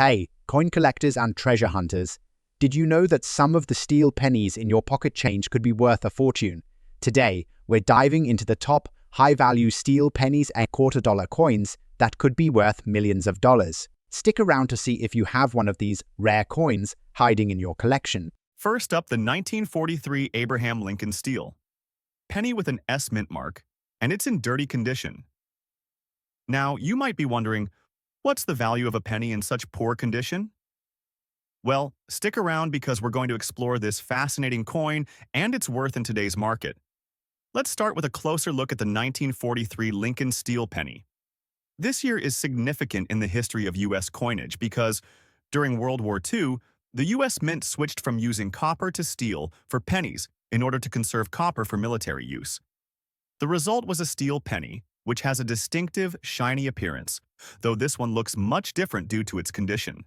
Hey, coin collectors and treasure hunters. Did you know that some of the steel pennies in your pocket change could be worth a fortune? Today, we're diving into the top high-value steel pennies and quarter-dollar coins that could be worth millions of dollars. Stick around to see if you have one of these rare coins hiding in your collection. First up, the 1943 Abraham Lincoln steel penny with an S mint mark, and it's in dirty condition. Now, you might be wondering, what's the value of a penny in such poor condition? Well, stick around because we're going to explore this fascinating coin and its worth in today's market. Let's start with a closer look at the 1943 Lincoln steel penny. This year is significant in the history of U.S. coinage because, during World War II, the U.S. Mint switched from using copper to steel for pennies in order to conserve copper for military use. The result was a steel penny, which has a distinctive, shiny appearance, though this one looks much different due to its condition.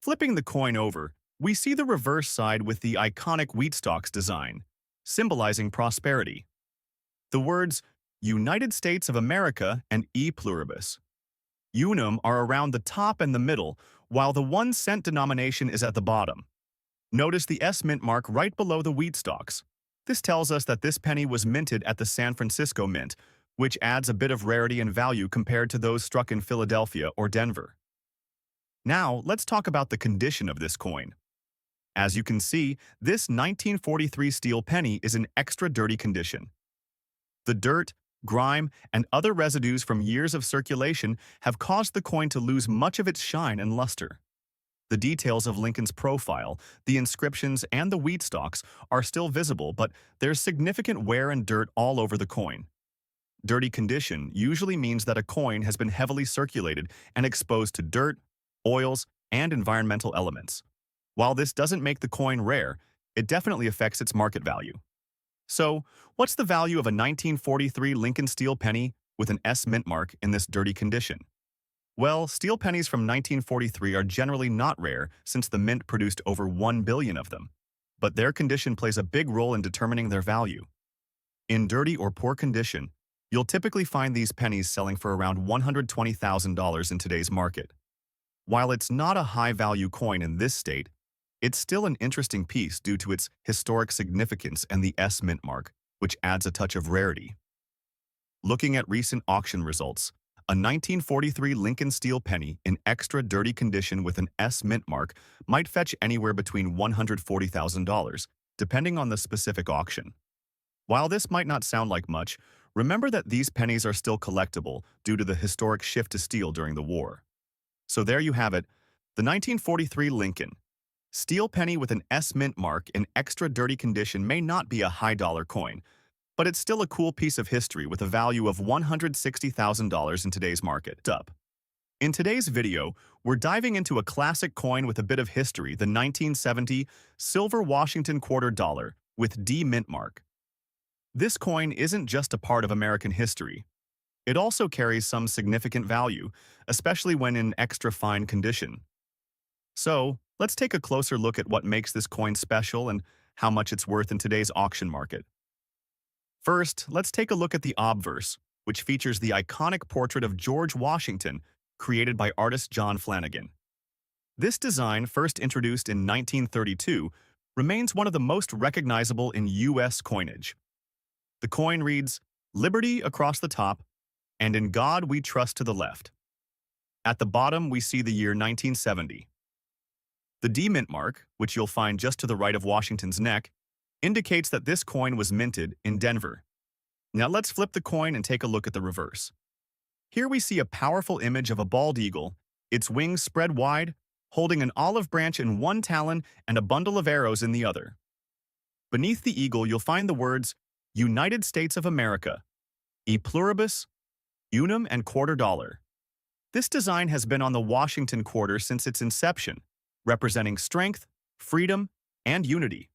Flipping the coin over, we see the reverse side with the iconic wheat stalks design, symbolizing prosperity. The words United States of America and E pluribus unum are around the top and the middle, while the 1 cent denomination is at the bottom. Notice the S mint mark right below the wheat stalks. This tells us that this penny was minted at the San Francisco Mint, which adds a bit of rarity and value compared to those struck in Philadelphia or Denver. Now, let's talk about the condition of this coin. As you can see, this 1943 steel penny is in extra dirty condition. The dirt, grime, and other residues from years of circulation have caused the coin to lose much of its shine and luster. The details of Lincoln's profile, the inscriptions, and the wheat stalks are still visible, but there's significant wear and dirt all over the coin. Dirty condition usually means that a coin has been heavily circulated and exposed to dirt, oils, and environmental elements. While this doesn't make the coin rare, it definitely affects its market value. So, what's the value of a 1943 Lincoln steel penny with an S mint mark in this dirty condition? Well, steel pennies from 1943 are generally not rare since the mint produced over 1 billion of them. But their condition plays a big role in determining their value. In dirty or poor condition, you'll typically find these pennies selling for around $120,000 in today's market. While it's not a high-value coin in this state, it's still an interesting piece due to its historic significance and the S mint mark, which adds a touch of rarity. Looking at recent auction results, a 1943 Lincoln steel penny in extra dirty condition with an S mint mark might fetch anywhere between $140,000, depending on the specific auction. While this might not sound like much, remember that these pennies are still collectible due to the historic shift to steel during the war. So there you have it, the 1943 Lincoln steel penny with an S mint mark in extra dirty condition may not be a high-dollar coin, but it's still a cool piece of history with a value of $160,000 in today's market. In today's video, we're diving into a classic coin with a bit of history, the 1970 silver Washington quarter dollar with D mint mark. This coin isn't just a part of American history. It also carries some significant value, especially when in extra fine condition. So, let's take a closer look at what makes this coin special and how much it's worth in today's auction market. First, let's take a look at the obverse, which features the iconic portrait of George Washington, created by artist John Flanagan. This design, first introduced in 1932, remains one of the most recognizable in U.S. coinage. The coin reads, "Liberty" across the top, and "In God We Trust" to the left. At the bottom, we see the year 1970. The D mint mark, which you'll find just to the right of Washington's neck, indicates that this coin was minted in Denver. Now let's flip the coin and take a look at the reverse. Here we see a powerful image of a bald eagle, its wings spread wide, holding an olive branch in one talon and a bundle of arrows in the other. Beneath the eagle, you'll find the words United States of America, E pluribus, unum, and quarter dollar. This design has been on the Washington quarter since its inception, representing strength, freedom, and unity.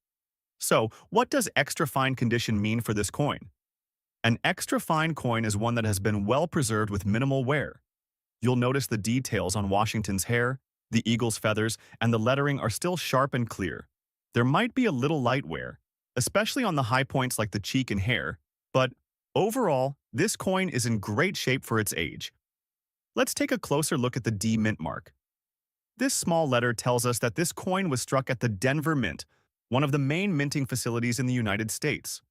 So, what does extra fine condition mean for this coin? An extra fine coin is one that has been well preserved with minimal wear. You'll notice the details on Washington's hair, the eagle's feathers, and the lettering are still sharp and clear. There might be a little light wear, especially on the high points like the cheek and hair, but overall, this coin is in great shape for its age. Let's take a closer look at the D mint mark. This small letter tells us that this coin was struck at the Denver Mint, one of the main minting facilities in the United States.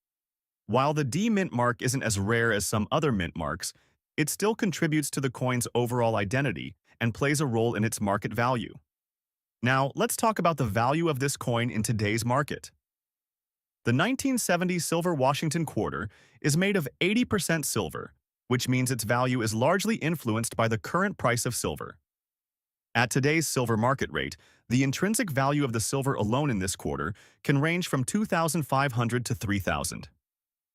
While the D mint mark isn't as rare as some other mint marks, it still contributes to the coin's overall identity and plays a role in its market value. Now, let's talk about the value of this coin in today's market. The 1970 silver Washington quarter is made of 80% silver, which means its value is largely influenced by the current price of silver. At today's silver market rate, the intrinsic value of the silver alone in this quarter can range from $2,500 to $3,000.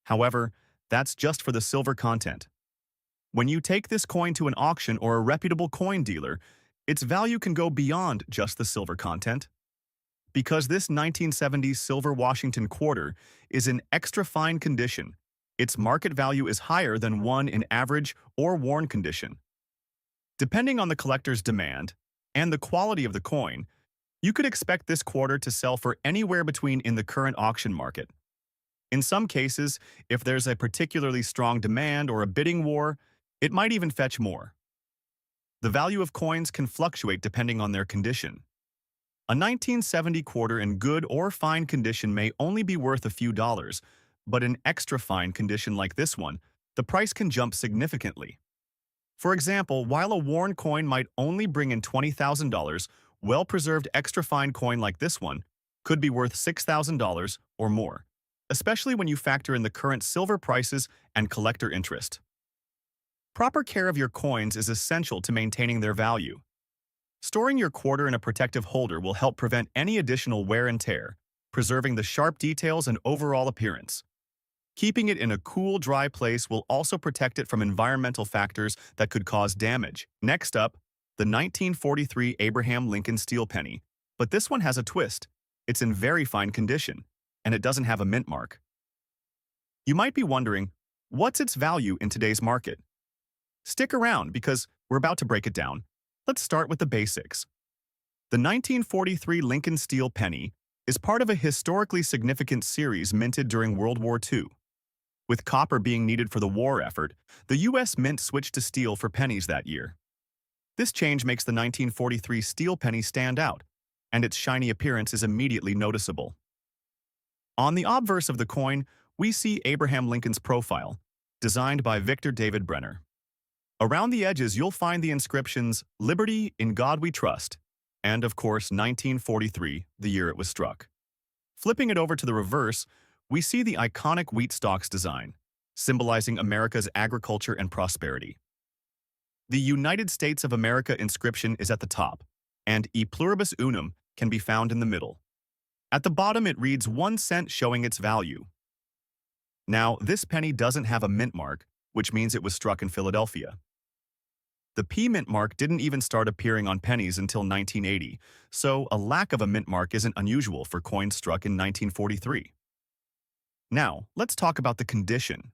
However, that's just for the silver content. When you take this coin to an auction or a reputable coin dealer, its value can go beyond just the silver content. Because this 1970s silver Washington quarter is in extra fine condition, its market value is higher than one in average or worn condition. Depending on the collector's demand and the quality of the coin, you could expect this quarter to sell for anywhere between in the current auction market. In some cases, if there's a particularly strong demand or a bidding war, it might even fetch more. The value of coins can fluctuate depending on their condition. A 1970 quarter in good or fine condition may only be worth a few dollars, but in extra fine condition like this one, the price can jump significantly. For example, while a worn coin might only bring in $20,000, well-preserved extra fine coin like this one could be worth $6,000 or more, especially when you factor in the current silver prices and collector interest. Proper care of your coins is essential to maintaining their value. Storing your quarter in a protective holder will help prevent any additional wear and tear, preserving the sharp details and overall appearance. Keeping it in a cool, dry place will also protect it from environmental factors that could cause damage. Next up, the 1943 Abraham Lincoln steel penny. But this one has a twist. It's in very fine condition, and it doesn't have a mint mark. You might be wondering, what's its value in today's market? Stick around because we're about to break it down. Let's start with the basics. The 1943 Lincoln steel penny is part of a historically significant series minted during World War II. With copper being needed for the war effort, the U.S. Mint switched to steel for pennies that year. This change makes the 1943 steel penny stand out, and its shiny appearance is immediately noticeable. On the obverse of the coin, we see Abraham Lincoln's profile, designed by Victor David Brenner. Around the edges, you'll find the inscriptions, "Liberty, in God we trust," and, of course, 1943, the year it was struck. Flipping it over to the reverse, we see the iconic wheat stalks design, symbolizing America's agriculture and prosperity. The United States of America inscription is at the top, and E pluribus unum can be found in the middle. At the bottom, it reads 1 cent, showing its value. Now, this penny doesn't have a mint mark, which means it was struck in Philadelphia. The P mint mark didn't even start appearing on pennies until 1980, so a lack of a mint mark isn't unusual for coins struck in 1943. Now, let's talk about the condition.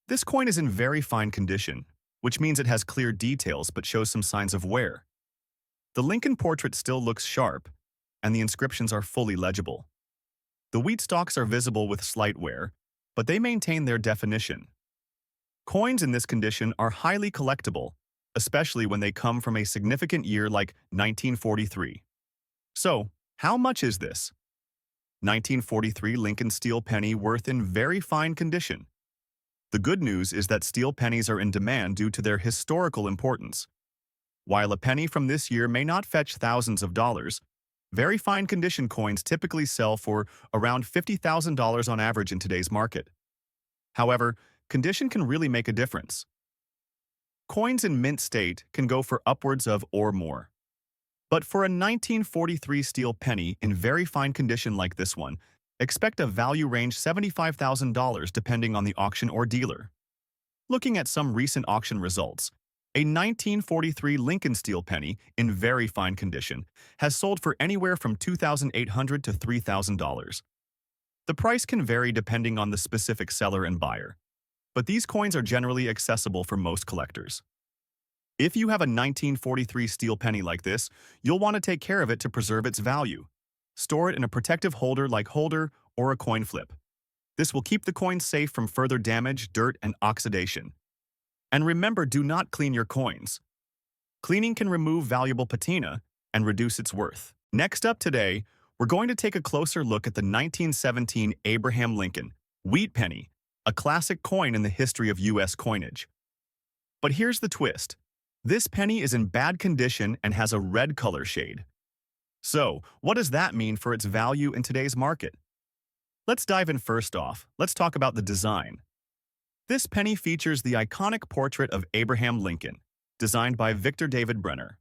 This coin is in very fine condition, which means it has clear details but shows some signs of wear. The Lincoln portrait still looks sharp, and the inscriptions are fully legible. The wheat stalks are visible with slight wear, but they maintain their definition. Coins in this condition are highly collectible, especially when they come from a significant year like 1943. So, how much is this 1943 Lincoln steel penny worth in very fine condition? The good news is that steel pennies are in demand due to their historical importance. While a penny from this year may not fetch thousands of dollars, very fine condition coins typically sell for around $50,000 on average in today's market. However, condition can really make a difference. Coins in mint state can go for upwards of or more. But for a 1943 steel penny in very fine condition like this one, expect a value range $75,000 depending on the auction or dealer. Looking at some recent auction results, a 1943 Lincoln steel penny in very fine condition has sold for anywhere from $2,800 to $3,000. The price can vary depending on the specific seller and buyer, but these coins are generally accessible for most collectors. If you have a 1943 steel penny like this, you'll want to take care of it to preserve its value. Store it in a protective holder like holder or a coin flip. This will keep the coin safe from further damage, dirt, and oxidation. And remember, do not clean your coins. Cleaning can remove valuable patina, and reduce its worth. Next up today, we're going to take a closer look at the 1917 Abraham Lincoln wheat penny, a classic coin in the history of U.S. coinage. But here's the twist. This penny is in bad condition and has a red color shade. So, what does that mean for its value in today's market? Let's dive in first off. Let's talk about the design. This penny features the iconic portrait of Abraham Lincoln, designed by Victor David Brenner.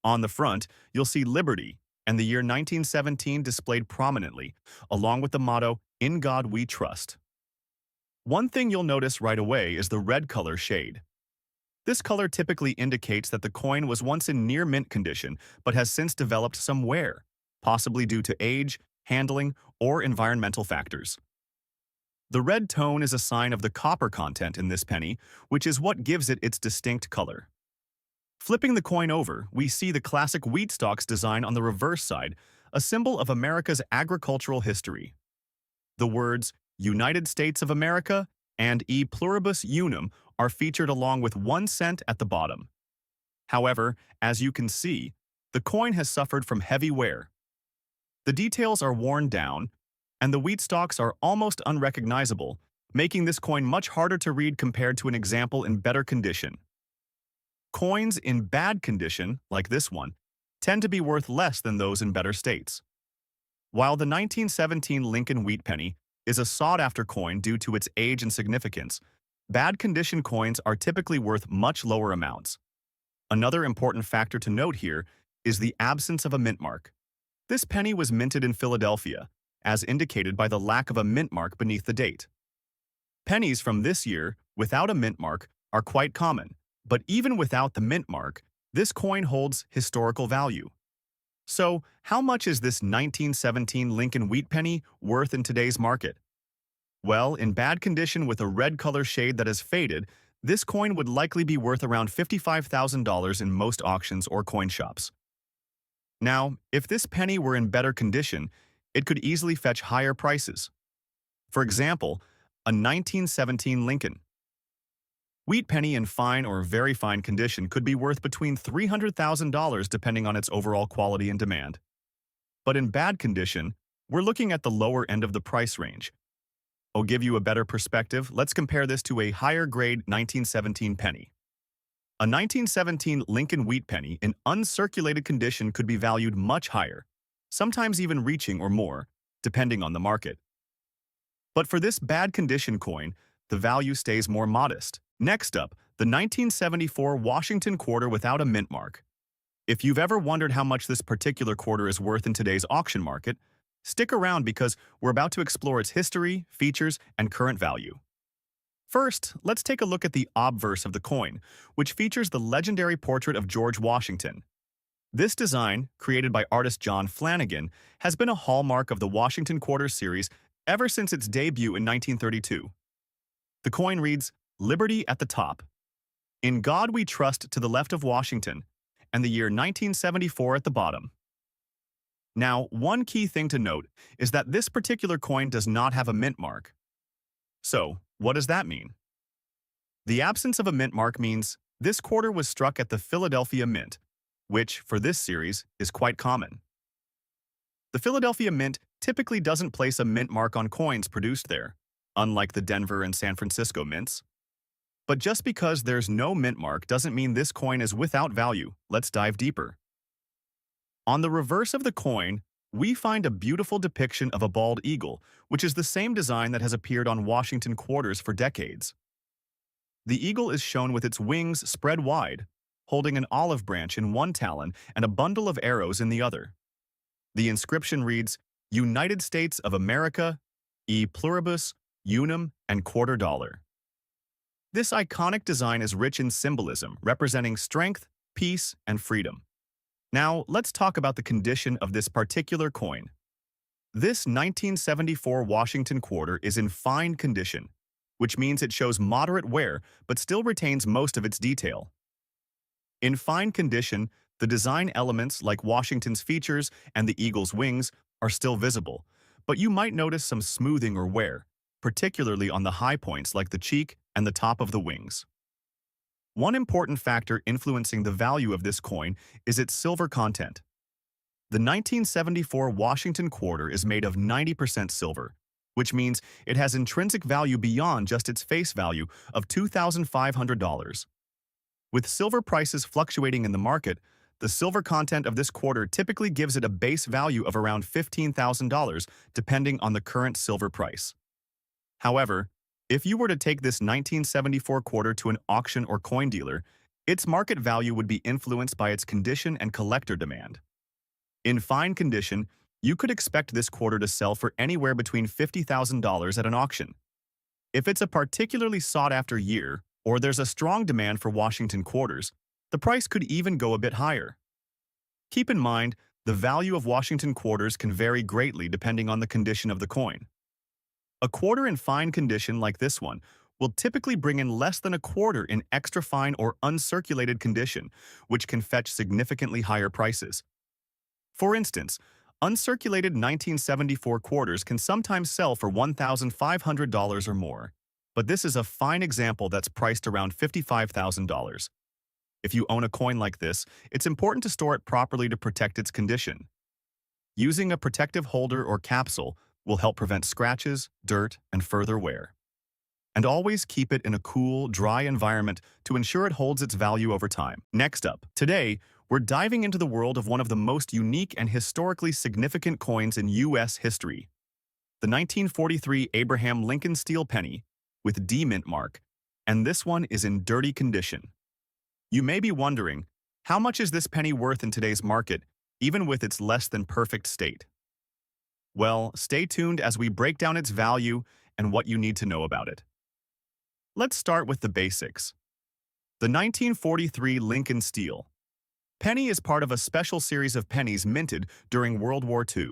On the front, you'll see Liberty and the year 1917 displayed prominently, along with the motto, "In God We Trust." One thing you'll notice right away is the red color shade. This color typically indicates that the coin was once in near mint condition but has since developed some wear, possibly due to age, handling, or environmental factors. The red tone is a sign of the copper content in this penny, which is what gives it its distinct color. Flipping the coin over, we see the classic wheat stalks design on the reverse side, a symbol of America's agricultural history. The words United States of America and E pluribus unum are featured along with 1 cent at the bottom. However, as you can see, the coin has suffered from heavy wear. The details are worn down, and the wheat stalks are almost unrecognizable, making this coin much harder to read compared to an example in better condition. Coins in bad condition, like this one, tend to be worth less than those in better states. While the 1917 Lincoln wheat penny is a sought-after coin due to its age and significance, bad condition coins are typically worth much lower amounts. Another important factor to note here is the absence of a mint mark. This penny was minted in Philadelphia, as indicated by the lack of a mint mark beneath the date. Pennies from this year, without a mint mark, are quite common, but even without the mint mark, this coin holds historical value. So, how much is this 1917 Lincoln wheat penny worth in today's market? Well, in bad condition with a red color shade that has faded, this coin would likely be worth around $55,000 in most auctions or coin shops. Now, if this penny were in better condition, it could easily fetch higher prices. For example, a 1917 Lincoln wheat penny in fine or very fine condition could be worth between $300,000 depending on its overall quality and demand. But in bad condition, we're looking at the lower end of the price range. I'll give you a better perspective. Let's compare this to a higher grade 1917 penny. A 1917 Lincoln wheat penny in uncirculated condition could be valued much higher, sometimes even reaching or more, depending on the market. But for this bad condition coin, the value stays more modest. Next up, the 1974 Washington quarter without a mint mark. If you've ever wondered how much this particular quarter is worth in today's auction market, stick around because we're about to explore its history, features, and current value. First, let's take a look at the obverse of the coin, which features the legendary portrait of George Washington. This design, created by artist John Flanagan, has been a hallmark of the Washington Quarter series ever since its debut in 1932. The coin reads, "Liberty at the top. In God we trust" to the left of Washington, and the year 1974 at the bottom. Now, one key thing to note is that this particular coin does not have a mint mark. So, what does that mean? The absence of a mint mark means this quarter was struck at the Philadelphia Mint, which, for this series, is quite common. The Philadelphia Mint typically doesn't place a mint mark on coins produced there, unlike the Denver and San Francisco mints. But just because there's no mint mark doesn't mean this coin is without value. Let's dive deeper. On the reverse of the coin, we find a beautiful depiction of a bald eagle, which is the same design that has appeared on Washington quarters for decades. The eagle is shown with its wings spread wide, holding an olive branch in one talon and a bundle of arrows in the other. The inscription reads, "United States of America, E pluribus unum and $quarter." This iconic design is rich in symbolism, representing strength, peace, and freedom. Now, let's talk about the condition of this particular coin. This 1974 Washington quarter is in fine condition, which means it shows moderate wear but still retains most of its detail. In fine condition, the design elements like Washington's features and the eagle's wings are still visible, but you might notice some smoothing or wear, particularly on the high points like the cheek and the top of the wings. One important factor influencing the value of this coin is its silver content. The 1974 Washington quarter is made of 90% silver, which means it has intrinsic value beyond just its face value of $2,500. With silver prices fluctuating in the market, the silver content of this quarter typically gives it a base value of around $15,000, depending on the current silver price. However, if you were to take this 1974 quarter to an auction or coin dealer, its market value would be influenced by its condition and collector demand. In fine condition, you could expect this quarter to sell for anywhere between $50,000 at an auction. If it's a particularly sought-after year, or there's a strong demand for Washington quarters, the price could even go a bit higher. Keep in mind, the value of Washington quarters can vary greatly depending on the condition of the coin. A quarter in fine condition like this one will typically bring in less than a quarter in extra fine or uncirculated condition, which can fetch significantly higher prices. For instance, uncirculated 1974 quarters can sometimes sell for $1,500 or more, but this is a fine example that's priced around $55,000. If you own a coin like this, it's important to store it properly to protect its condition. Using a protective holder or capsule will help prevent scratches, dirt, and further wear. And always keep it in a cool, dry environment to ensure it holds its value over time. Next up, today, we're diving into the world of one of the most unique and historically significant coins in U.S. history, the 1943 Abraham Lincoln steel penny with D mint mark, and this one is in dirty condition. You may be wondering, how much is this penny worth in today's market, even with its less than perfect state? Well, stay tuned as we break down its value and what you need to know about it. Let's start with the basics. The 1943 Lincoln steel penny is part of a special series of pennies minted during World War II.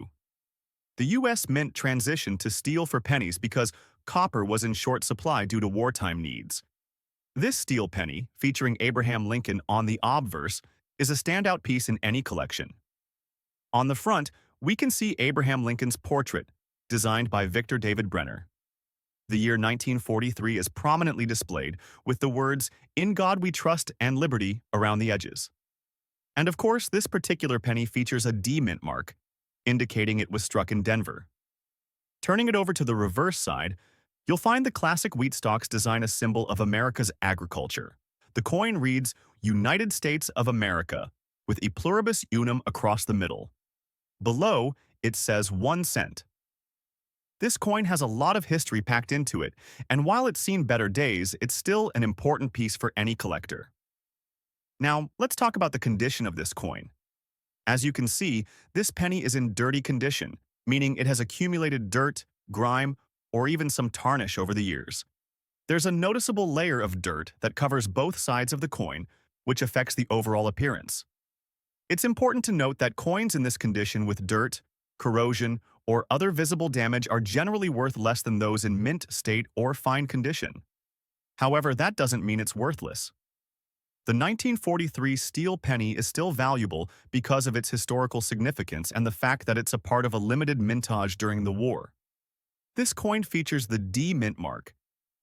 The U.S. Mint transitioned to steel for pennies because copper was in short supply due to wartime needs. This steel penny, featuring Abraham Lincoln on the obverse, is a standout piece in any collection. On the front, we can see Abraham Lincoln's portrait, designed by Victor David Brenner. The year 1943 is prominently displayed with the words, "In God We Trust" and "Liberty" around the edges. And of course, this particular penny features a D mint mark, indicating it was struck in Denver. Turning it over to the reverse side, you'll find the classic wheat stalks design a symbol of America's agriculture. The coin reads, "United States of America," with E pluribus unum across the middle. Below, it says 1 cent. This coin has a lot of history packed into it, and while it's seen better days, it's still an important piece for any collector. Now, let's talk about the condition of this coin. As you can see, this penny is in dirty condition, meaning it has accumulated dirt, grime, or even some tarnish over the years. There's a noticeable layer of dirt that covers both sides of the coin, which affects the overall appearance. It's important to note that coins in this condition with dirt, corrosion, or other visible damage are generally worth less than those in mint state or fine condition. However, that doesn't mean it's worthless. The 1943 steel penny is still valuable because of its historical significance and the fact that it's a part of a limited mintage during the war. This coin features the D mint mark,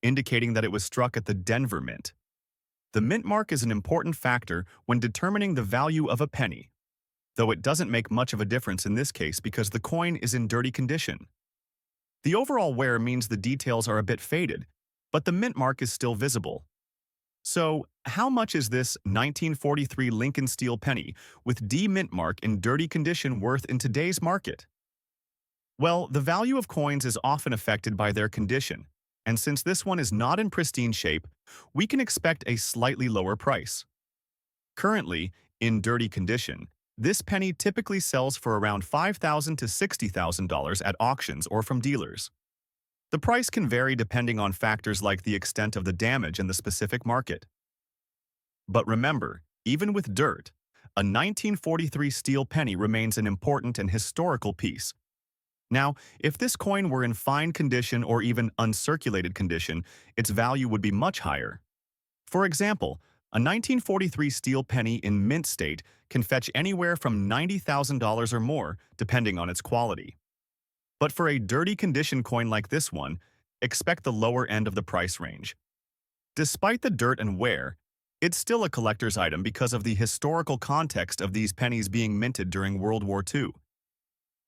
indicating that it was struck at the Denver Mint. The mint mark is an important factor when determining the value of a penny, though it doesn't make much of a difference in this case because the coin is in dirty condition. The overall wear means the details are a bit faded, but the mint mark is still visible. So, how much is this 1943 Lincoln steel penny with D mint mark in dirty condition worth in today's market? Well, the value of coins is often affected by their condition, and since this one is not in pristine shape, we can expect a slightly lower price. Currently, in dirty condition, this penny typically sells for around $5,000 to $60,000 at auctions or from dealers. The price can vary depending on factors like the extent of the damage in the specific market. But remember, even with dirt, a 1943 steel penny remains an important and historical piece. Now, if this coin were in fine condition or even uncirculated condition, its value would be much higher. For example, a 1943 steel penny in mint state can fetch anywhere from $90,000 or more, depending on its quality. But for a dirty condition coin like this one, expect the lower end of the price range. Despite the dirt and wear, It's still a collector's item because of the historical context of these pennies being minted during World War II.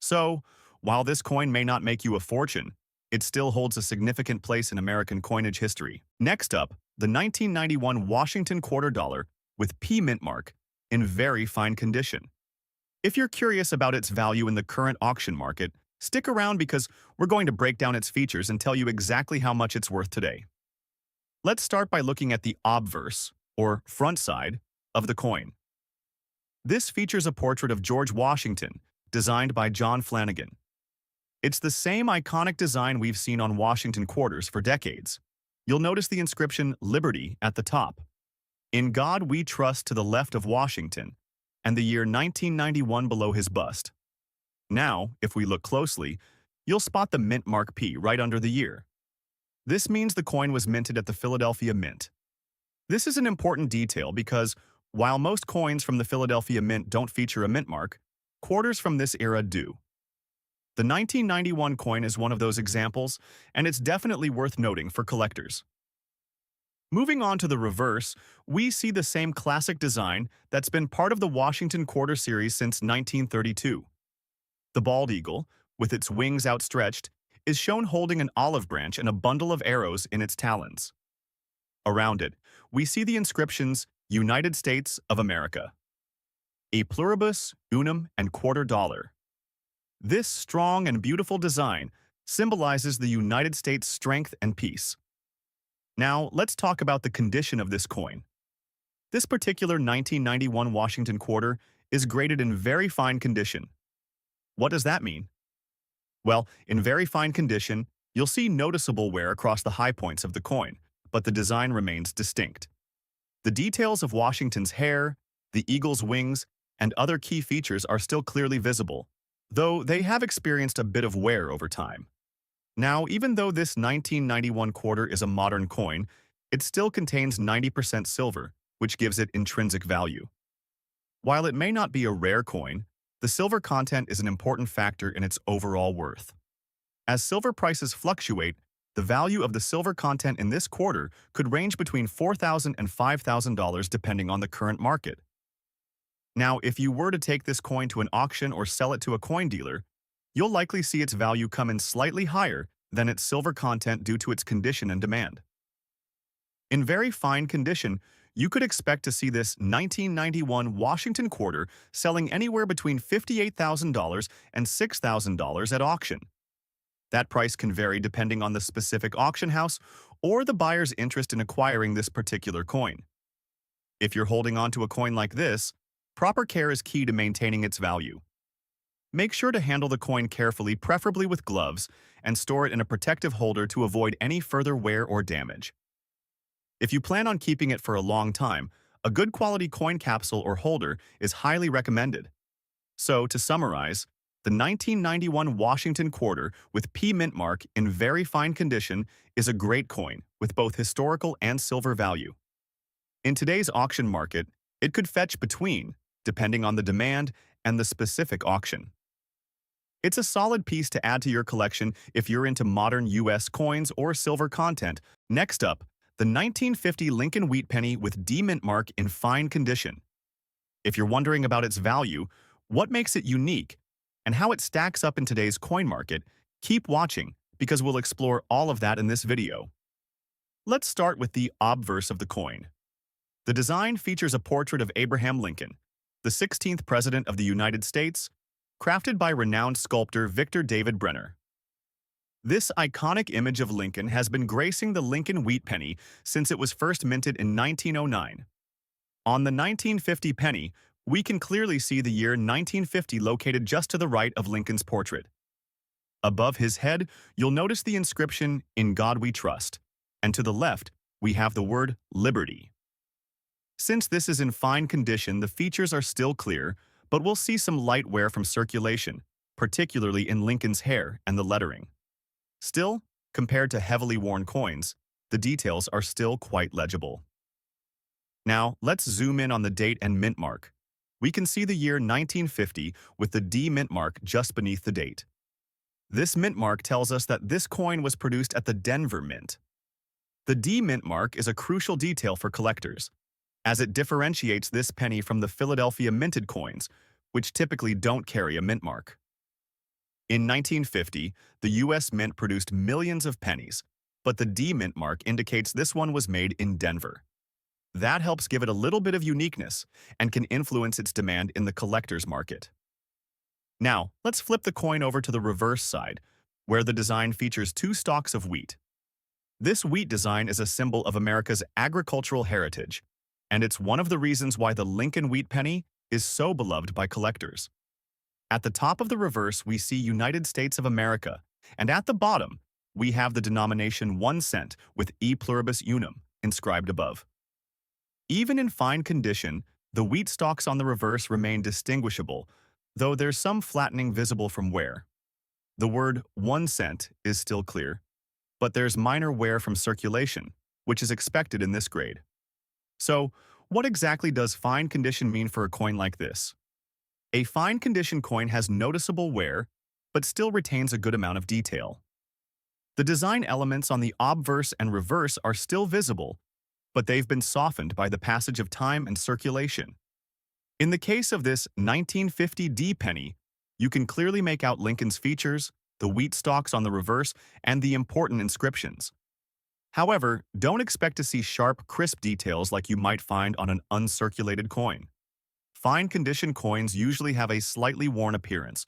So, while this coin may not make you a fortune, it still holds a significant place in American coinage history. Next up, the 1991 Washington quarter dollar with P mint mark in very fine condition. If you're curious about its value in the current auction market, stick around because we're going to break down its features and tell you exactly how much it's worth today. Let's start by looking at the obverse, or front side, of the coin. This features a portrait of George Washington, designed by John Flanagan. It's the same iconic design we've seen on Washington quarters for decades. You'll notice the inscription Liberty at the top. In God We Trust to the left of Washington, and the year 1991 below his bust. Now, if we look closely, you'll spot the mint mark P right under the year. This means the coin was minted at the Philadelphia Mint. This is an important detail because, while most coins from the Philadelphia Mint don't feature a mint mark, quarters from this era do. The 1991 coin is one of those examples, and it's definitely worth noting for collectors. Moving on to the reverse, we see the same classic design that's been part of the Washington Quarter series since 1932. The bald eagle, with its wings outstretched, is shown holding an olive branch and a bundle of arrows in its talons. Around it, we see the inscriptions United States of America, E pluribus unum and quarter dollar. This strong and beautiful design symbolizes the United States' strength and peace. Now, let's talk about the condition of this coin. This particular 1991 Washington quarter is graded in very fine condition. What does that mean? Well, in very fine condition, you'll see noticeable wear across the high points of the coin, but the design remains distinct. The details of Washington's hair, the eagle's wings, and other key features are still clearly visible, though they have experienced a bit of wear over time. Now, even though this 1991 quarter is a modern coin, it still contains 90% silver, which gives it intrinsic value. While it may not be a rare coin, the silver content is an important factor in its overall worth. As silver prices fluctuate, the value of the silver content in this quarter could range between $4,000 and $5,000 depending on the current market. Now, if you were to take this coin to an auction or sell it to a coin dealer, you'll likely see its value come in slightly higher than its silver content due to its condition and demand. In very fine condition, you could expect to see this 1991 Washington quarter selling anywhere between $58,000 and $6,000 at auction. That price can vary depending on the specific auction house or the buyer's interest in acquiring this particular coin. If you're holding on to a coin like this, proper care is key to maintaining its value. Make sure to handle the coin carefully, preferably with gloves, and store it in a protective holder to avoid any further wear or damage. If you plan on keeping it for a long time, a good quality coin capsule or holder is highly recommended. So, to summarize, the 1991 Washington quarter with P mint mark in very fine condition is a great coin with both historical and silver value. In today's auction market, it could fetch between, depending on the demand and the specific auction. It's a solid piece to add to your collection if you're into modern U.S. coins or silver content. Next up, the 1950 Lincoln wheat penny with D mint mark in fine condition. If you're wondering about its value, what makes it unique, and how it stacks up in today's coin market, keep watching because we'll explore all of that in this video. Let's start with the obverse of the coin. The design features a portrait of Abraham Lincoln, the 16th President of the United States, crafted by renowned sculptor Victor David Brenner. This iconic image of Lincoln has been gracing the Lincoln wheat penny since it was first minted in 1909. On the 1950 penny, we can clearly see the year 1950 located just to the right of Lincoln's portrait. Above his head, you'll notice the inscription, "In God We Trust," and to the left, we have the word Liberty. Since this is in fine condition, the features are still clear, but we'll see some light wear from circulation, particularly in Lincoln's hair and the lettering. Still, compared to heavily worn coins, the details are still quite legible. Now, let's zoom in on the date and mint mark. We can see the year 1950 with the D mint mark just beneath the date. This mint mark tells us that this coin was produced at the Denver Mint. The D mint mark is a crucial detail for collectors, as it differentiates this penny from the Philadelphia minted coins, which typically don't carry a mint mark. In 1950, the U.S. Mint produced millions of pennies, but the D mint mark indicates this one was made in Denver. That helps give it a little bit of uniqueness and can influence its demand in the collector's market. Now, let's flip the coin over to the reverse side, where the design features two stalks of wheat. This wheat design is a symbol of America's agricultural heritage, and it's one of the reasons why the Lincoln wheat penny is so beloved by collectors. At the top of the reverse, we see United States of America, and at the bottom, we have the denomination 1 cent with E pluribus unum inscribed above. Even in fine condition, the wheat stalks on the reverse remain distinguishable, though there's some flattening visible from wear. The word 1 cent is still clear, but there's minor wear from circulation, which is expected in this grade. So, what exactly does fine condition mean for a coin like this? A fine condition coin has noticeable wear, but still retains a good amount of detail. The design elements on the obverse and reverse are still visible, but they've been softened by the passage of time and circulation. In the case of this 1950 D penny, you can clearly make out Lincoln's features, the wheat stalks on the reverse, and the important inscriptions. However, don't expect to see sharp, crisp details like you might find on an uncirculated coin. Fine condition coins usually have a slightly worn appearance,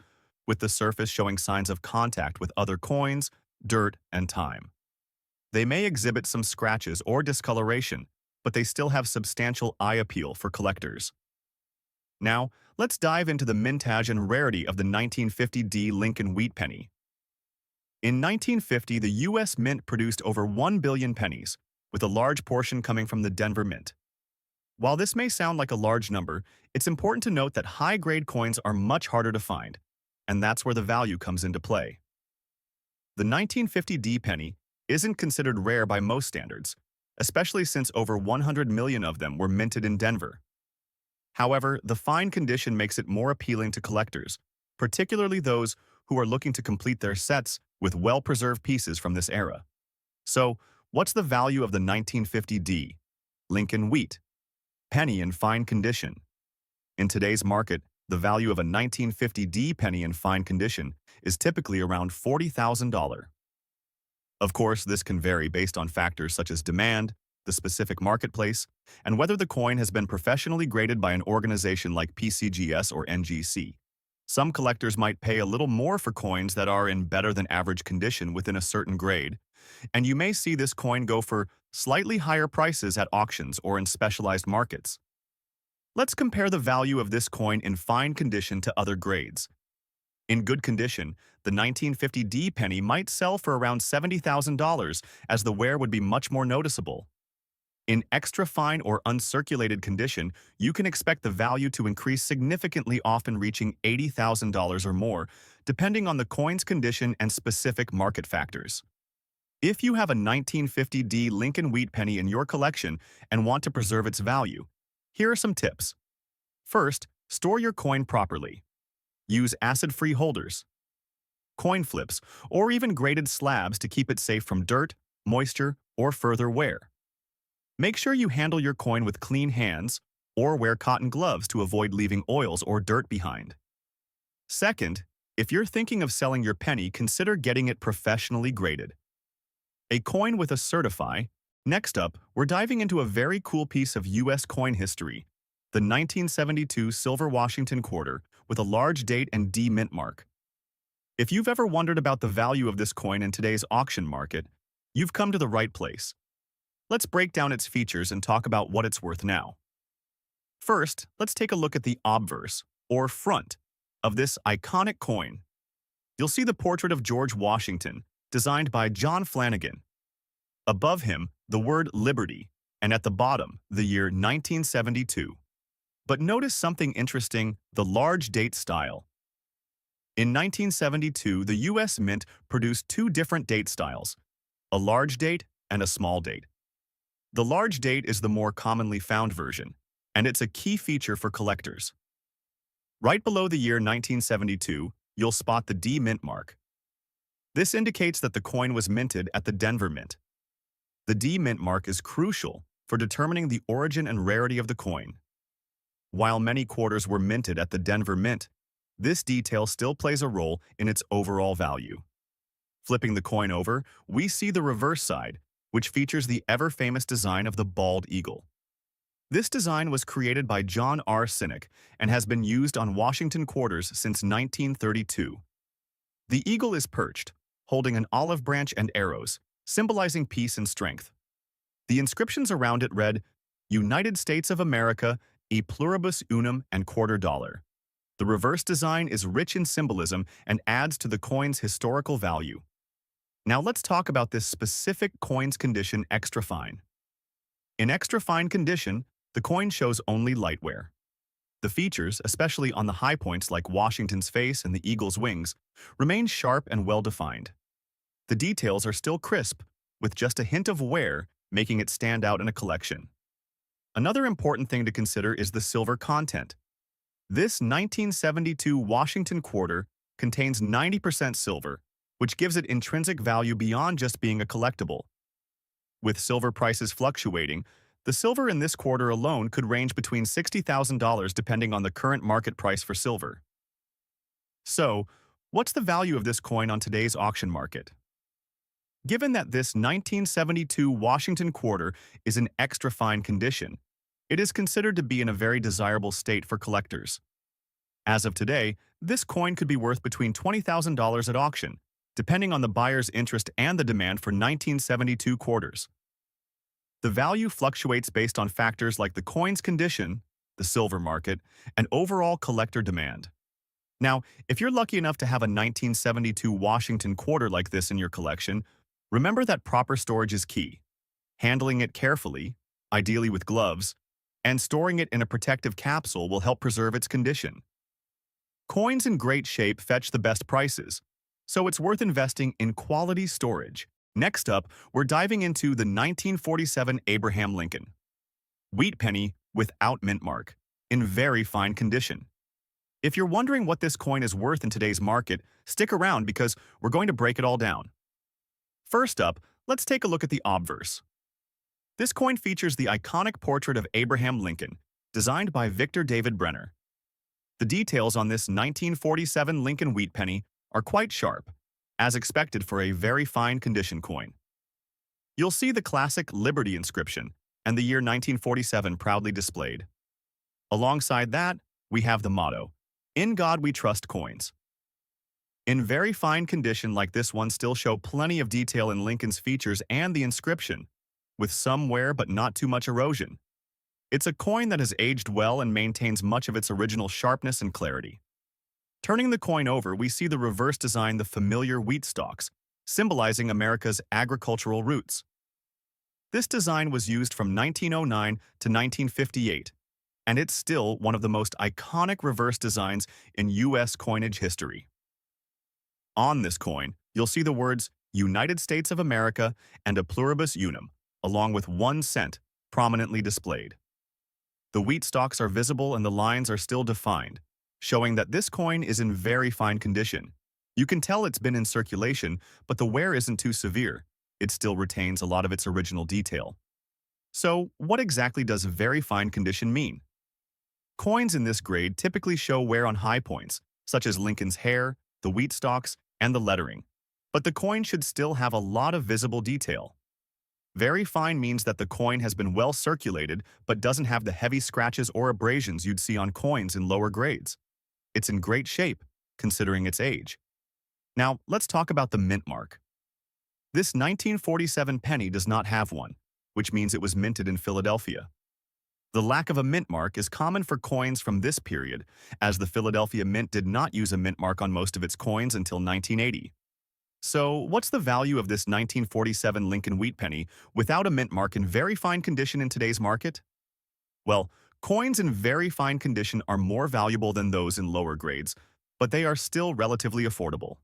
with the surface showing signs of contact with other coins, dirt, and time. They may exhibit some scratches or discoloration, but they still have substantial eye appeal for collectors. Now, let's dive into the mintage and rarity of the 1950 D Lincoln wheat penny. In 1950, the U.S. Mint produced over 1 billion pennies, with a large portion coming from the Denver Mint. While this may sound like a large number, it's important to note that high-grade coins are much harder to find, and that's where the value comes into play. The 1950 D penny isn't considered rare by most standards, especially since over 100 million of them were minted in Denver. However, the fine condition makes it more appealing to collectors, particularly those who are looking to complete their sets with well-preserved pieces from this era. So, what's the value of the 1950 D Lincoln wheat penny in fine condition? In today's market, the value of a 1950 D penny in fine condition is typically around $40,000. Of course, this can vary based on factors such as demand, the specific marketplace, and whether the coin has been professionally graded by an organization like PCGS or NGC. Some collectors might pay a little more for coins that are in better than average condition within a certain grade, and you may see this coin go for slightly higher prices at auctions or in specialized markets. Let's compare the value of this coin in fine condition to other grades. In good condition, the 1950 D penny might sell for around $70,000, as the wear would be much more noticeable. In extra fine or uncirculated condition, you can expect the value to increase significantly, often reaching $80,000 or more, depending on the coin's condition and specific market factors. If you have a 1950 D Lincoln wheat penny in your collection and want to preserve its value, here are some tips. First, store your coin properly. Use acid-free holders, coin flips, or even graded slabs to keep it safe from dirt, moisture, or further wear. Make sure you handle your coin with clean hands or wear cotton gloves to avoid leaving oils or dirt behind. Second, if you're thinking of selling your penny, consider getting it professionally graded. A coin with a certify. Next up, we're diving into a very cool piece of U.S. coin history, the 1972 silver Washington quarter with a large date and D mint mark. If you've ever wondered about the value of this coin in today's auction market, you've come to the right place. Let's break down its features and talk about what it's worth now. First, let's take a look at the obverse, or front, of this iconic coin. You'll see the portrait of George Washington, designed by John Flanagan. Above him, the word Liberty, and at the bottom, the year 1972. But notice something interesting: the large date style. In 1972, the U.S. Mint produced two different date styles, a large date and a small date. The large date is the more commonly found version, and it's a key feature for collectors. Right below the year 1972, you'll spot the D mint mark. This indicates that the coin was minted at the Denver Mint. The D mint mark is crucial for determining the origin and rarity of the coin. While many quarters were minted at the Denver Mint, this detail still plays a role in its overall value. Flipping the coin over, we see the reverse side, which features the ever-famous design of the bald eagle. This design was created by John R. Sinek and has been used on Washington quarters since 1932. The eagle is perched, holding an olive branch and arrows, symbolizing peace and strength. The inscriptions around it read, United States of America, e pluribus unum and quarter dollar. The reverse design is rich in symbolism and adds to the coin's historical value. Now let's talk about this specific coin's condition extra fine. In extra fine condition, the coin shows only light wear. The features, especially on the high points like Washington's face and the eagle's wings, remain sharp and well-defined. The details are still crisp, with just a hint of wear making it stand out in a collection. Another important thing to consider is the silver content. This 1972 Washington quarter contains 90% silver, which gives it intrinsic value beyond just being a collectible. With silver prices fluctuating, the silver in this quarter alone could range between $60,000 depending on the current market price for silver. So, what's the value of this coin on today's auction market? Given that this 1972 Washington quarter is in extra fine condition, it is considered to be in a very desirable state for collectors. As of today, this coin could be worth between $20,000 at auction, depending on the buyer's interest and the demand for 1972 quarters. The value fluctuates based on factors like the coin's condition, the silver market, and overall collector demand. Now, if you're lucky enough to have a 1972 Washington quarter like this in your collection, remember that proper storage is key. Handling it carefully, ideally with gloves, and storing it in a protective capsule will help preserve its condition. Coins in great shape fetch the best prices, so it's worth investing in quality storage. Next up, we're diving into the 1947 Abraham Lincoln wheat penny without mint mark, in very fine condition. If you're wondering what this coin is worth in today's market, stick around because we're going to break it all down. First up, let's take a look at the obverse. This coin features the iconic portrait of Abraham Lincoln, designed by Victor David Brenner. The details on this 1947 Lincoln wheat penny are quite sharp, as expected for a very fine condition coin. You'll see the classic Liberty inscription and the year 1947 proudly displayed. Alongside that, we have the motto, "In God We Trust" coins. In very fine condition like this one still show plenty of detail in Lincoln's features and the inscription, with some wear but not too much erosion. It's a coin that has aged well and maintains much of its original sharpness and clarity. Turning the coin over, we see the reverse design, the familiar wheat stalks, symbolizing America's agricultural roots. This design was used from 1909 to 1958, and it's still one of the most iconic reverse designs in U.S. coinage history. On this coin, you'll see the words United States of America and a pluribus unum, along with 1 cent, prominently displayed. The wheat stalks are visible and the lines are still defined, showing that this coin is in very fine condition. You can tell it's been in circulation, but the wear isn't too severe. It still retains a lot of its original detail. So, what exactly does very fine condition mean? Coins in this grade typically show wear on high points, such as Lincoln's hair, the wheat stalks, and the lettering. But the coin should still have a lot of visible detail. Very fine means that the coin has been well circulated but doesn't have the heavy scratches or abrasions you'd see on coins in lower grades. It's in great shape, considering its age. Now, let's talk about the mint mark. This 1947 penny does not have one, which means it was minted in Philadelphia. The lack of a mint mark is common for coins from this period, as the Philadelphia Mint did not use a mint mark on most of its coins until 1980. So, what's the value of this 1947 Lincoln wheat penny without a mint mark in very fine condition in today's market? Well, coins in very fine condition are more valuable than those in lower grades, but they are still relatively affordable.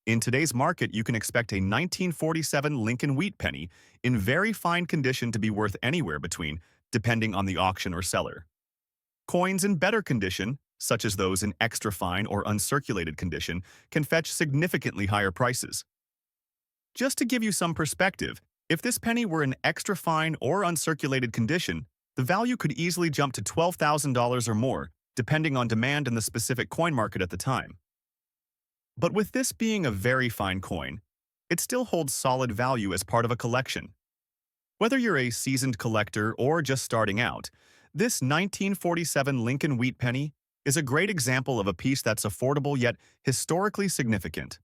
In today's market, you can expect a 1947 Lincoln wheat penny in very fine condition to be worth anywhere between, depending on the auction or seller. Coins in better condition, such as those in extra fine or uncirculated condition, can fetch significantly higher prices. Just to give you some perspective, If this penny were in extra fine or uncirculated condition, the value could easily jump to $12,000 or more, depending on demand in the specific coin market at the time. But with this being a very fine coin, it still holds solid value as part of a collection. Whether you're a seasoned collector or just starting out, this 1947 Lincoln wheat penny is a great example of a piece that's affordable yet historically significant.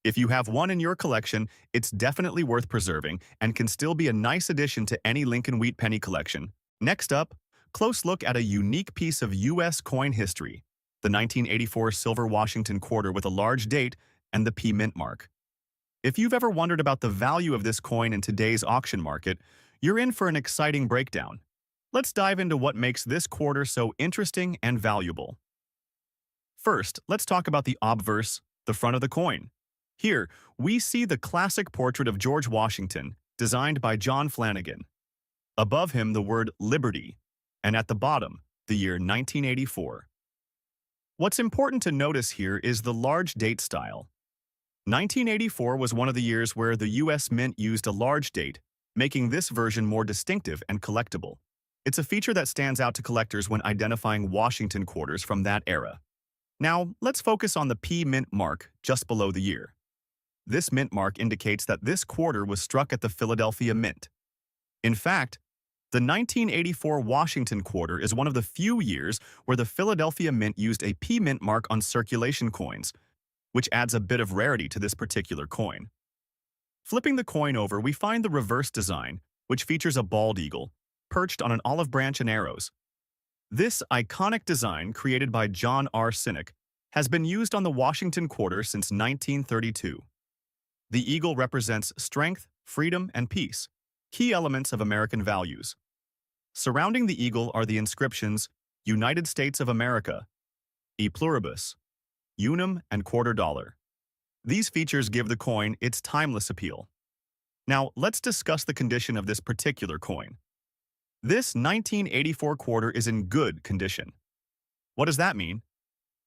If you have one in your collection, it's definitely worth preserving and can still be a nice addition to any Lincoln wheat penny collection. Next up, close look at a unique piece of U.S. coin history, the 1984 silver Washington quarter with a large date and the P mint mark. If you've ever wondered about the value of this coin in today's auction market, you're in for an exciting breakdown. Let's dive into what makes this quarter so interesting and valuable. First, let's talk about the obverse, the front of the coin. Here, we see the classic portrait of George Washington, designed by John Flanagan. Above him, the word Liberty, and at the bottom, the year 1984. What's important to notice here is the large date style. 1984 was one of the years where the U.S. Mint used a large date, making this version more distinctive and collectible. It's a feature that stands out to collectors when identifying Washington quarters from that era. Now, let's focus on the P mint mark just below the year. This mint mark indicates that this quarter was struck at the Philadelphia Mint. In fact, the 1984 Washington quarter is one of the few years where the Philadelphia Mint used a P mint mark on circulation coins, which adds a bit of rarity to this particular coin. Flipping the coin over, we find the reverse design, which features a bald eagle, perched on an olive branch and arrows. This iconic design, created by John R. Sinek, has been used on the Washington quarter since 1932. The eagle represents strength, freedom, and peace, key elements of American values. Surrounding the eagle are the inscriptions United States of America, E Pluribus, Unum, and Quarter Dollar. These features give the coin its timeless appeal. Now, let's discuss the condition of this particular coin. This 1984 quarter is in good condition. What does that mean?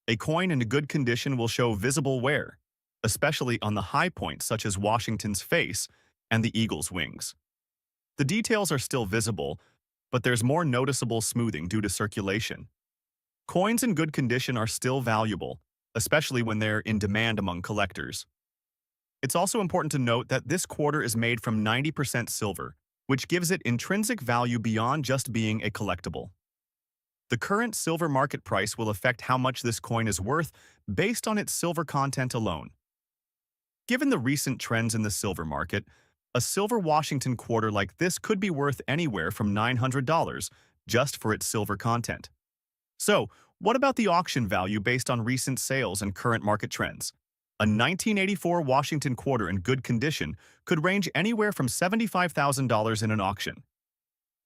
A coin in good condition will show visible wear, especially on the high points such as Washington's face and the eagle's wings. The details are still visible, but there's more noticeable smoothing due to circulation. Coins in good condition are still valuable, especially when they're in demand among collectors. It's also important to note that this quarter is made from 90% silver, which gives it intrinsic value beyond just being a collectible. The current silver market price will affect how much this coin is worth based on its silver content alone. Given the recent trends in the silver market, a silver Washington quarter like this could be worth anywhere from $900 just for its silver content. So, what about the auction value based on recent sales and current market trends? A 1984 Washington quarter in good condition could range anywhere from $75,000 in an auction.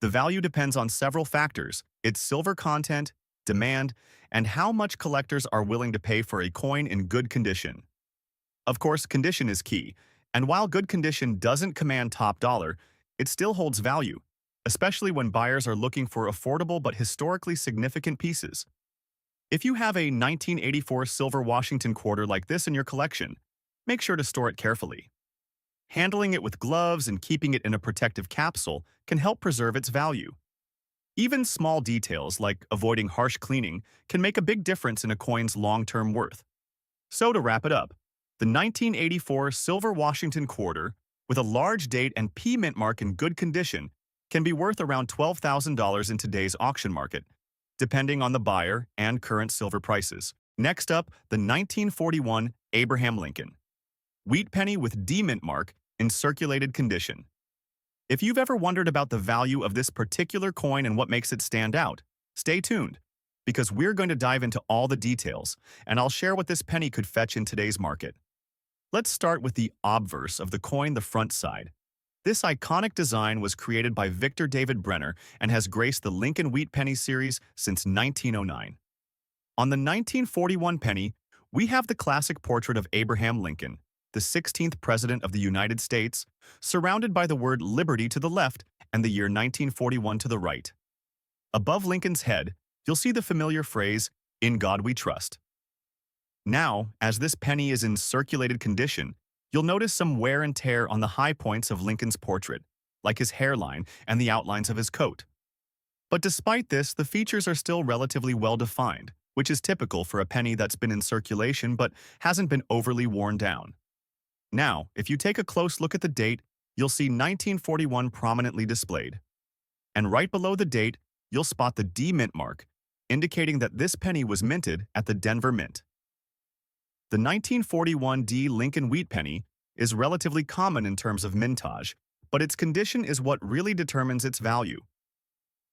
The value depends on several factors: its silver content, demand, and how much collectors are willing to pay for a coin in good condition. Of course, condition is key, and while good condition doesn't command top dollar, it still holds value, especially when buyers are looking for affordable but historically significant pieces. If you have a 1984 silver Washington quarter like this in your collection, make sure to store it carefully. Handling it with gloves and keeping it in a protective capsule can help preserve its value. Even small details like avoiding harsh cleaning can make a big difference in a coin's long-term worth. So to wrap it up, the 1984 silver Washington quarter, with a large date and P mint mark in good condition, can be worth around $12,000 in today's auction market, depending on the buyer and current silver prices. Next up, the 1941 Abraham Lincoln wheat penny with D mint mark in circulated condition. If you've ever wondered about the value of this particular coin and what makes it stand out, stay tuned, because we're going to dive into all the details, and I'll share what this penny could fetch in today's market. Let's start with the obverse of the coin, the front side. This iconic design was created by Victor David Brenner and has graced the Lincoln Wheat Penny series since 1909. On the 1941 penny, we have the classic portrait of Abraham Lincoln, the 16th President of the United States, surrounded by the word Liberty to the left and the year 1941 to the right. Above Lincoln's head, you'll see the familiar phrase, "In God We Trust." Now, as this penny is in circulated condition, You'll notice some wear and tear on the high points of Lincoln's portrait, like his hairline and the outlines of his coat. But despite this, the features are still relatively well-defined, which is typical for a penny that's been in circulation but hasn't been overly worn down. Now, if you take a close look at the date, you'll see 1941 prominently displayed. And right below the date, you'll spot the D mint mark, indicating that this penny was minted at the Denver Mint. The 1941 D Lincoln wheat penny is relatively common in terms of mintage, but its condition is what really determines its value.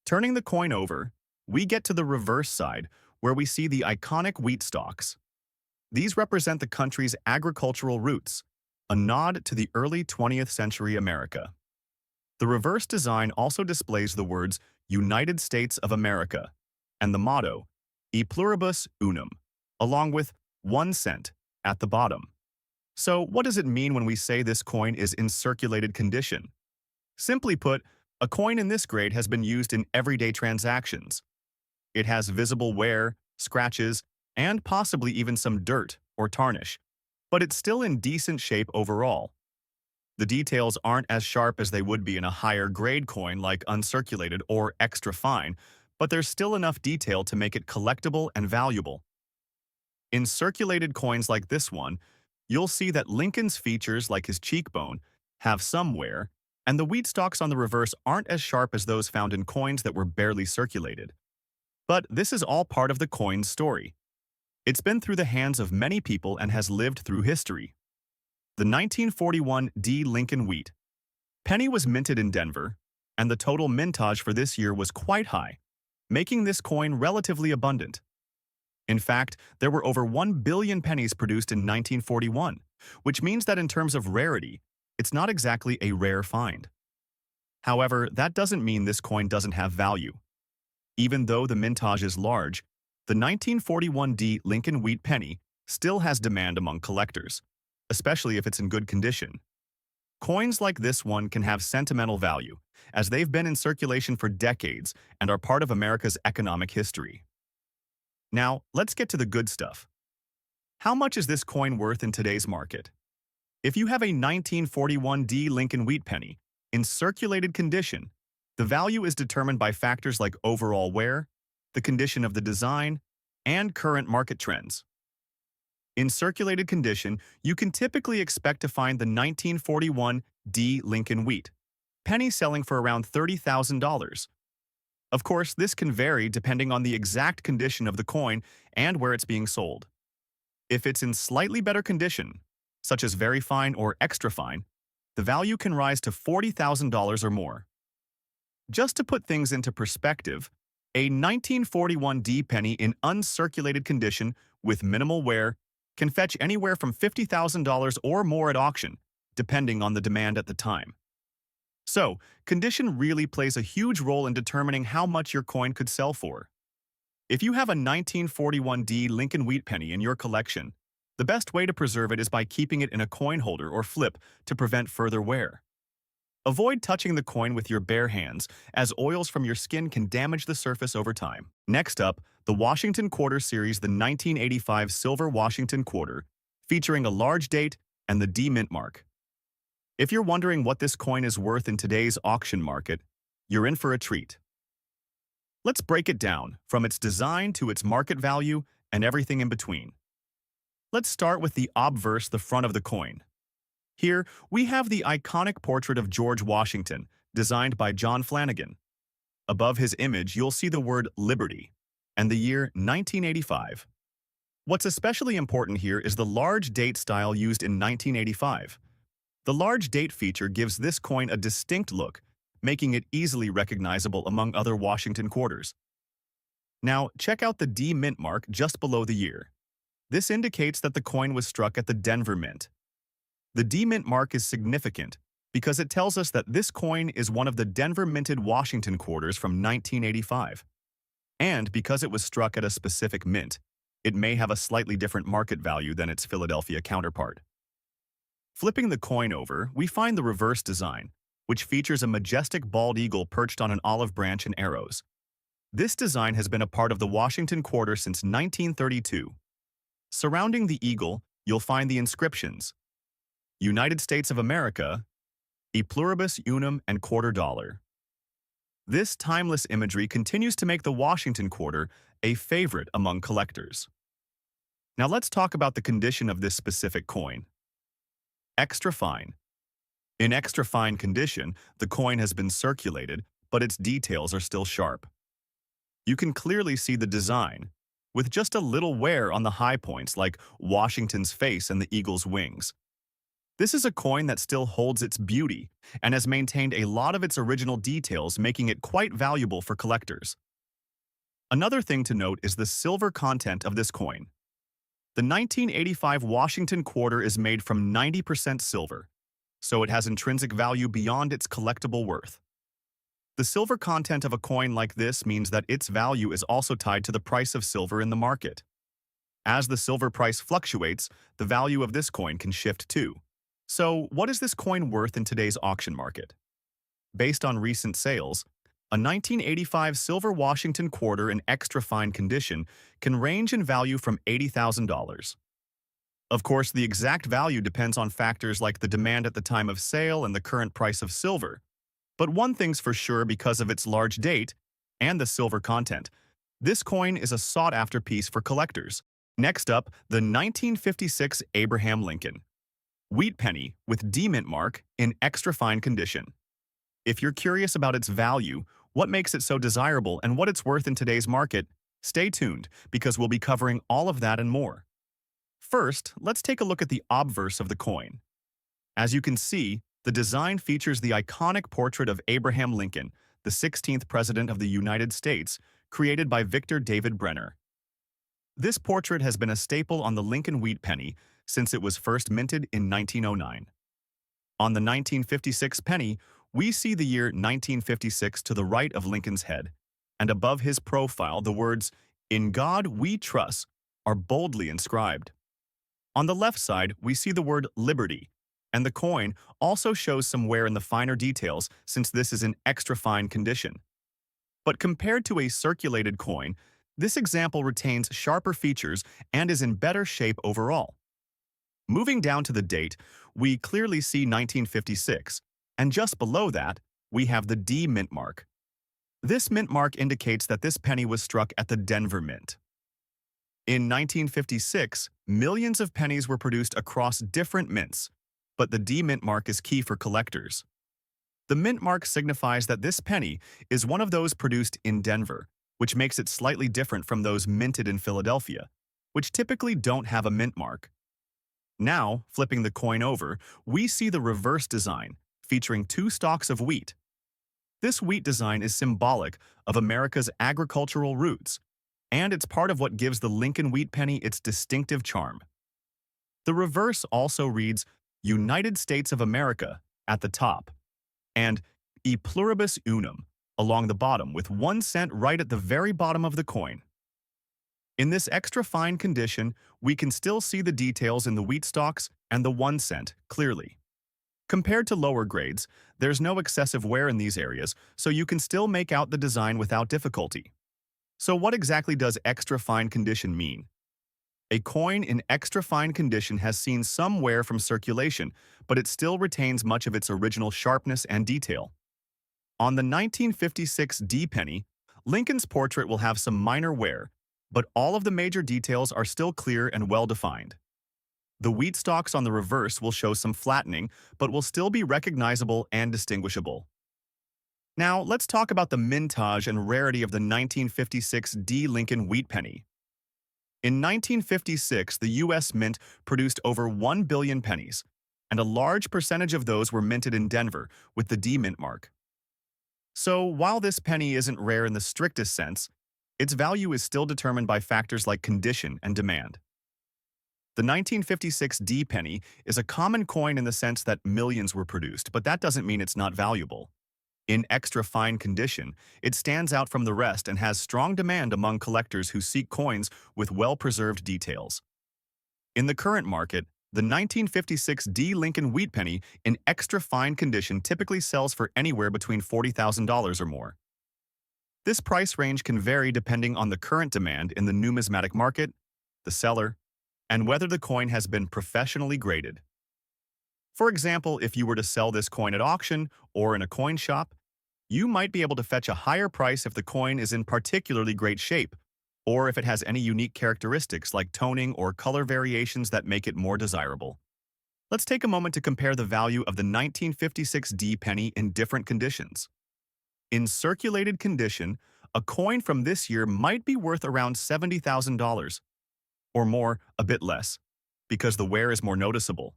Turning the coin over, we get to the reverse side, where we see the iconic wheat stalks. These represent the country's agricultural roots, a nod to the early 20th century America. The reverse design also displays the words United States of America and the motto E pluribus unum, along with 1 cent at the bottom. So what does it mean when we say this coin is in circulated condition? Simply put, a coin in this grade has been used in everyday transactions. It has visible wear, scratches, and possibly even some dirt or tarnish, but it's still in decent shape overall. The details aren't as sharp as they would be in a higher grade coin like uncirculated or extra fine, but there's still enough detail to make it collectible and valuable. In circulated coins like this one, you'll see that Lincoln's features like his cheekbone have some wear, and the wheat stalks on the reverse aren't as sharp as those found in coins that were barely circulated. But this is all part of the coin's story. It's been through the hands of many people and has lived through history. The 1941 D Lincoln wheat penny was minted in Denver, and the total mintage for this year was quite high, making this coin relatively abundant. In fact, there were over 1 billion pennies produced in 1941, which means that in terms of rarity, it's not exactly a rare find. However, that doesn't mean this coin doesn't have value. Even though the mintage is large, the 1941 D Lincoln wheat penny still has demand among collectors, especially if it's in good condition. Coins like this one can have sentimental value, as they've been in circulation for decades and are part of America's economic history. Now, let's get to the good stuff. How much is this coin worth in today's market? If you have a 1941 D Lincoln wheat penny in circulated condition, the value is determined by factors like overall wear, the condition of the design, and current market trends. In circulated condition, you can typically expect to find the 1941 D Lincoln wheat penny selling for around $30,000. Of course, this can vary depending on the exact condition of the coin and where it's being sold. If it's in slightly better condition, such as very fine or extra fine, the value can rise to $40,000 or more. Just to put things into perspective, a 1941 D penny in uncirculated condition with minimal wear can fetch anywhere from $50,000 or more at auction, depending on the demand at the time. So, condition really plays a huge role in determining how much your coin could sell for. If you have a 1941 D Lincoln wheat penny in your collection, the best way to preserve it is by keeping it in a coin holder or flip to prevent further wear. Avoid touching the coin with your bare hands, as oils from your skin can damage the surface over time. Next up, the Washington Quarter Series, the 1985 Silver Washington Quarter, featuring a large date and the D mint mark. If you're wondering what this coin is worth in today's auction market, you're in for a treat. Let's break it down, from its design to its market value and everything in between. Let's start with the obverse, the front of the coin. Here, we have the iconic portrait of George Washington, designed by John Flanagan. Above his image, you'll see the word Liberty and the year 1985. What's especially important here is the large date style used in 1985. The large date feature gives this coin a distinct look, making it easily recognizable among other Washington quarters. Now, check out the D mint mark just below the year. This indicates that the coin was struck at the Denver Mint. The D mint mark is significant because it tells us that this coin is one of the Denver minted Washington quarters from 1985. And because it was struck at a specific mint, it may have a slightly different market value than its Philadelphia counterpart. Flipping the coin over, we find the reverse design, which features a majestic bald eagle perched on an olive branch and arrows. This design has been a part of the Washington Quarter since 1932. Surrounding the eagle, you'll find the inscriptions: United States of America, e pluribus unum and quarter dollar. This timeless imagery continues to make the Washington quarter a favorite among collectors. Now let's talk about the condition of this specific coin. Extra fine. In extra fine condition, the coin has been circulated, but its details are still sharp. You can clearly see the design, with just a little wear on the high points like Washington's face and the eagle's wings. This is a coin that still holds its beauty and has maintained a lot of its original details, making it quite valuable for collectors. Another thing to note is the silver content of this coin. The 1985 Washington quarter is made from 90% silver, so it has intrinsic value beyond its collectible worth. The silver content of a coin like this means that its value is also tied to the price of silver in the market. As the silver price fluctuates, the value of this coin can shift too. So, what is this coin worth in today's auction market? Based on recent sales, a 1985 silver Washington quarter in extra fine condition can range in value from $80,000. Of course, the exact value depends on factors like the demand at the time of sale and the current price of silver. But one thing's for sure, because of its large date and the silver content, this coin is a sought-after piece for collectors. Next up, the 1956 Abraham Lincoln wheat penny with D mint mark in extra fine condition. If you're curious about its value, what makes it so desirable, and what it's worth in today's market, stay tuned, because we'll be covering all of that and more. First, let's take a look at the obverse of the coin. As you can see, the design features the iconic portrait of Abraham Lincoln, the 16th President of the United States, created by Victor David Brenner. This portrait has been a staple on the Lincoln wheat penny since it was first minted in 1909. On the 1956 penny, we see the year 1956 to the right of Lincoln's head, and above his profile the words, "In God we trust," are boldly inscribed. On the left side, we see the word "Liberty," and the coin also shows some wear in the finer details since this is in extra fine condition. But compared to a circulated coin, this example retains sharper features and is in better shape overall. Moving down to the date, we clearly see 1956, and just below that, we have the D mint mark. This mint mark indicates that this penny was struck at the Denver Mint. In 1956, millions of pennies were produced across different mints, but the D mint mark is key for collectors. The mint mark signifies that this penny is one of those produced in Denver, which makes it slightly different from those minted in Philadelphia, which typically don't have a mint mark. Now, flipping the coin over, we see the reverse design, featuring two stalks of wheat. This wheat design is symbolic of America's agricultural roots, and it's part of what gives the Lincoln wheat penny its distinctive charm. The reverse also reads United States of America at the top, and e pluribus unum along the bottom, with 1 cent right at the very bottom of the coin. In this extra fine condition, we can still see the details in the wheat stalks and the 1 cent clearly. Compared to lower grades, there's no excessive wear in these areas, so you can still make out the design without difficulty. So what exactly does extra fine condition mean? A coin in extra fine condition has seen some wear from circulation, but it still retains much of its original sharpness and detail. On the 1956 D penny, Lincoln's portrait will have some minor wear, but all of the major details are still clear and well-defined. The wheat stalks on the reverse will show some flattening, but will still be recognizable and distinguishable. Now, let's talk about the mintage and rarity of the 1956 D Lincoln wheat penny. In 1956, the U.S. Mint produced over 1 billion pennies, and a large percentage of those were minted in Denver with the D mint mark. So, while this penny isn't rare in the strictest sense, its value is still determined by factors like condition and demand. The 1956 D penny is a common coin in the sense that millions were produced, but that doesn't mean it's not valuable. In extra fine condition, it stands out from the rest and has strong demand among collectors who seek coins with well-preserved details. In the current market, the 1956 D Lincoln wheat penny in extra fine condition typically sells for anywhere between $40,000 or more. This price range can vary depending on the current demand in the numismatic market, the seller, and whether the coin has been professionally graded. For example, if you were to sell this coin at auction or in a coin shop, you might be able to fetch a higher price if the coin is in particularly great shape, or if it has any unique characteristics like toning or color variations that make it more desirable. Let's take a moment to compare the value of the 1956 D penny in different conditions. In circulated condition, a coin from this year might be worth around $70,000, or more, a bit less, because the wear is more noticeable.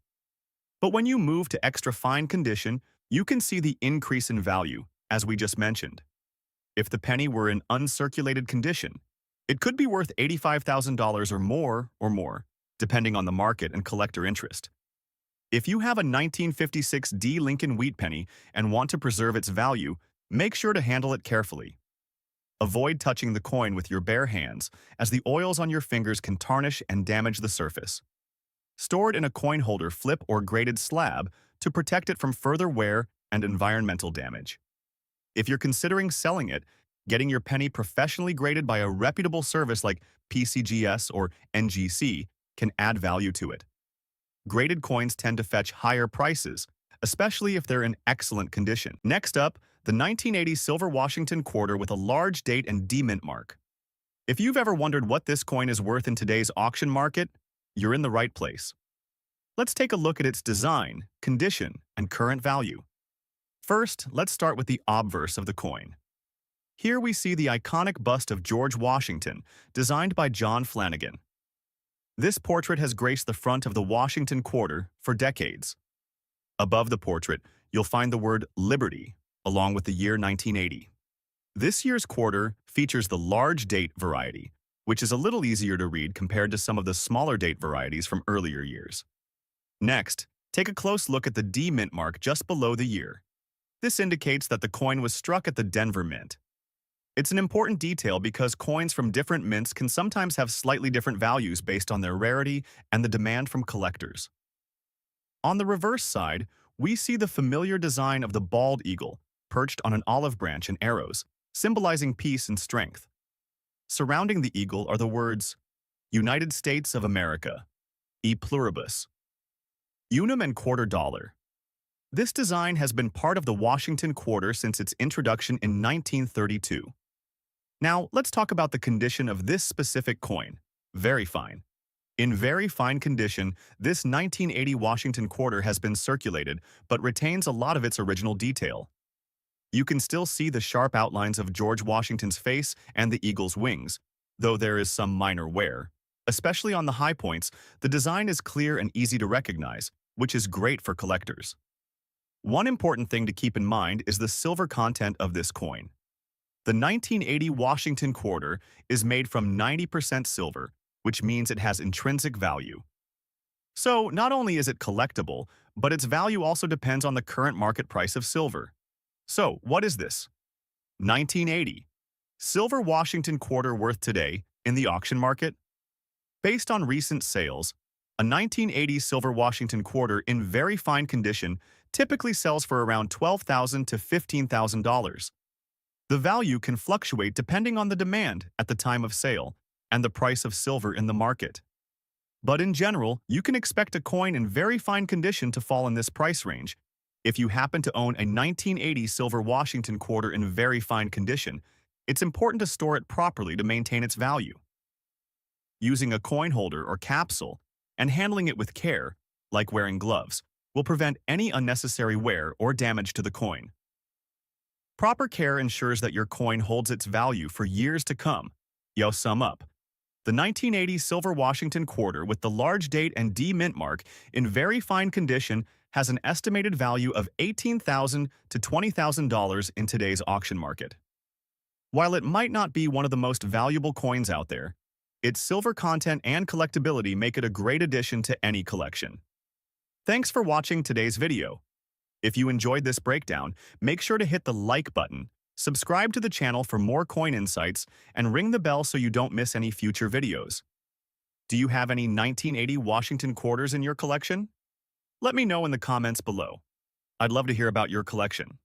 But when you move to extra fine condition, you can see the increase in value, as we just mentioned. If the penny were in uncirculated condition, it could be worth $85,000 or more, depending on the market and collector interest. If you have a 1956 D Lincoln wheat penny and want to preserve its value, make sure to handle it carefully. Avoid touching the coin with your bare hands, as the oils on your fingers can tarnish and damage the surface. Store it in a coin holder flip or graded slab to protect it from further wear and environmental damage. If you're considering selling it, getting your penny professionally graded by a reputable service like PCGS or NGC can add value to it. Graded coins tend to fetch higher prices, especially if they're in excellent condition. Next up, the 1980 Silver Washington Quarter with a large date and D mint mark. If you've ever wondered what this coin is worth in today's auction market, you're in the right place. Let's take a look at its design, condition, and current value. First, let's start with the obverse of the coin. Here we see the iconic bust of George Washington, designed by John Flanagan. This portrait has graced the front of the Washington Quarter for decades. Above the portrait, you'll find the word Liberty, along with the year 1980. This year's quarter features the large date variety, which is a little easier to read compared to some of the smaller date varieties from earlier years. Next, take a close look at the D mint mark just below the year. This indicates that the coin was struck at the Denver Mint. It's an important detail because coins from different mints can sometimes have slightly different values based on their rarity and the demand from collectors. On the reverse side, we see the familiar design of the bald eagle, perched on an olive branch and arrows, symbolizing peace and strength. Surrounding the eagle are the words, United States of America, e pluribus, unum and quarter dollar. This design has been part of the Washington Quarter since its introduction in 1932. Now, let's talk about the condition of this specific coin. Very fine. In very fine condition, this 1980 Washington Quarter has been circulated, but retains a lot of its original detail. You can still see the sharp outlines of George Washington's face and the eagle's wings, though there is some minor wear. Especially on the high points, the design is clear and easy to recognize, which is great for collectors. One important thing to keep in mind is the silver content of this coin. The 1980 Washington Quarter is made from 90% silver, which means it has intrinsic value. So, not only is it collectible, but its value also depends on the current market price of silver. So, what is this? 1980. Silver Washington Quarter worth today in the auction market? Based on recent sales, a 1980 Silver Washington Quarter in very fine condition typically sells for around $12,000 to $15,000. The value can fluctuate depending on the demand at the time of sale and the price of silver in the market. But in general, you can expect a coin in very fine condition to fall in this price range. If you happen to own a 1980 Silver Washington Quarter in very fine condition, it's important to store it properly to maintain its value. Using a coin holder or capsule and handling it with care, like wearing gloves, will prevent any unnecessary wear or damage to the coin. Proper care ensures that your coin holds its value for years to come. Yo, sum up. The 1980 Silver Washington Quarter with the large date and D mint mark in very fine condition has an estimated value of $18,000 to $20,000 in today's auction market. While it might not be one of the most valuable coins out there, its silver content and collectability make it a great addition to any collection. Thanks for watching today's video. If you enjoyed this breakdown, make sure to hit the like button, subscribe to the channel for more coin insights, and ring the bell so you don't miss any future videos. Do you have any 1980 Washington Quarters in your collection? Let me know in the comments below. I'd love to hear about your collection.